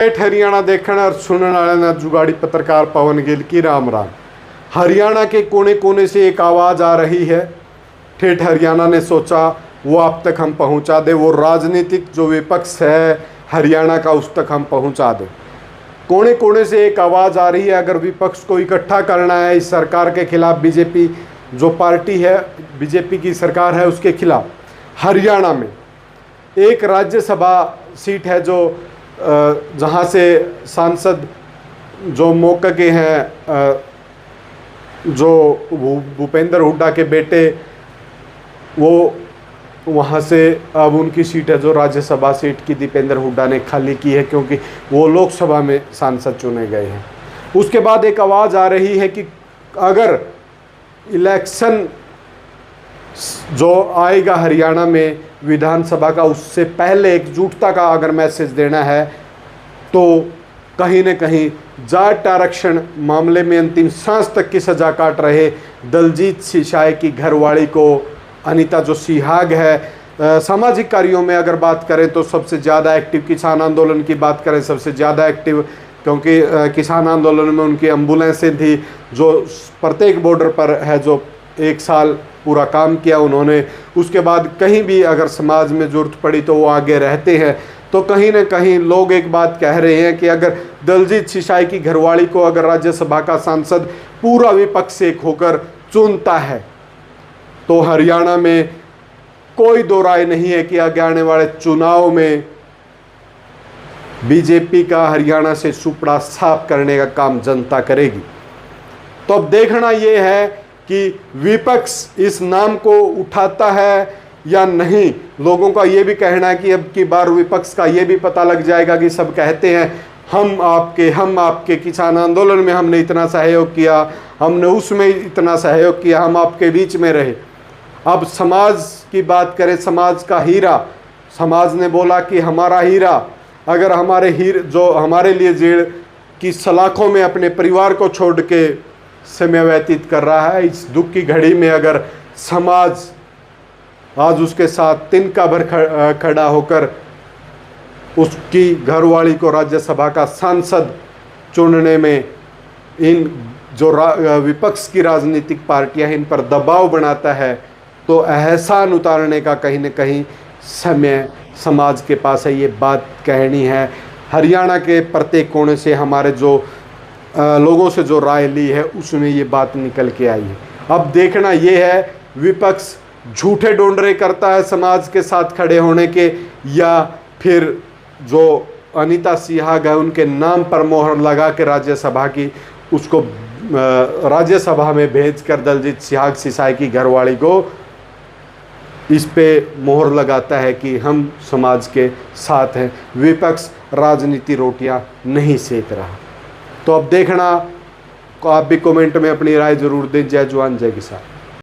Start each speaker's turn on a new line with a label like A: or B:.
A: हरियाणा देखने और सुनने वाले जुगाड़ी पत्रकार पवन गिल की राम राम। हरियाणा के कोने कोने से एक आवाज़ आ रही है। ठेठ हरियाणा ने सोचा वो आप तक हम पहुंचा दे, वो राजनीतिक जो विपक्ष है हरियाणा का उस तक हम पहुंचा दें। कोने कोने से एक आवाज़ आ रही है, अगर विपक्ष को इकट्ठा करना है इस सरकार के खिलाफ, बीजेपी जो पार्टी है, बीजेपी की सरकार है उसके खिलाफ, हरियाणा में एक राज्यसभा सीट है जो जहाँ से सांसद जो मौके के हैं, जो भूपेंद्र हुड्डा के बेटे, वो वहाँ से अब उनकी सीट है जो राज्यसभा सीट की दीपेंद्र हुड्डा ने खाली की है, क्योंकि वो लोकसभा में सांसद चुने गए हैं। उसके बाद एक आवाज़ आ रही है कि अगर इलेक्शन जो आएगा हरियाणा में विधानसभा का, उससे पहले एकजुटता का अगर मैसेज देना है तो कहीं न कहीं जाट आरक्षण मामले में अंतिम सांस तक की सज़ा काट रहे दलजीत सिंह की घरवाली को, अनीता जो सिहाग है, सामाजिक कार्यों में अगर बात करें तो सबसे ज़्यादा एक्टिव, किसान आंदोलन की बात करें सबसे ज़्यादा एक्टिव, क्योंकि किसान आंदोलन में उनकी एम्बुलेंसें थी जो प्रत्येक बॉर्डर पर है, जो 1 साल पूरा काम किया उन्होंने। उसके बाद कहीं भी अगर समाज में ज़रूरत पड़ी तो वो आगे रहते हैं। तो कहीं ना कहीं लोग एक बात कह रहे हैं कि अगर दलजीत सिंह की घरवाली को अगर राज्यसभा का सांसद पूरा विपक्ष एक होकर चुनता है तो हरियाणा में कोई दो राय नहीं है कि आगे आने वाले चुनाव में बीजेपी का हरियाणा से सुपड़ा साफ करने का काम जनता करेगी। तो अब देखना यह है कि विपक्ष इस नाम को उठाता है या नहीं। लोगों का ये भी कहना है कि अब की बार विपक्ष का ये भी पता लग जाएगा कि सब कहते हैं हम आपके किसान आंदोलन में हमने इतना सहयोग किया, हमने उसमें इतना सहयोग किया, हम आपके बीच में रहे। अब समाज की बात करें, समाज का हीरा, समाज ने बोला कि हमारा हीरा, अगर जो हमारे लिए जेल की सलाखों में अपने परिवार को छोड़ के समय व्यतीत कर रहा है, इस दुख की घड़ी में अगर समाज आज उसके साथ तिनका भर खड़ा होकर उसकी घरवाली को राज्यसभा का सांसद चुनने में इन जो विपक्ष की राजनीतिक पार्टियां इन पर दबाव बनाता है, तो एहसान उतारने का कहीं न कहीं समय समाज के पास है। ये बात कहनी है। हरियाणा के प्रत्येक कोने से हमारे जो लोगों से जो राय ली है उसमें ये बात निकल के आई है। अब देखना ये है विपक्ष झूठे डोंडरे करता है समाज के साथ खड़े होने के, या फिर जो अनीता सिहाग है उनके नाम पर मोहर लगा के राज्यसभा की उसको राज्यसभा में भेजकर दलजीत सिंह की घरवाली को इस पे मोहर लगाता है कि हम समाज के साथ हैं। विपक्ष राजनीति रोटियां नहीं सेक रहा। तो अब देखना, आप भी कमेंट में अपनी राय जरूर दें। जय जवान जय किसान।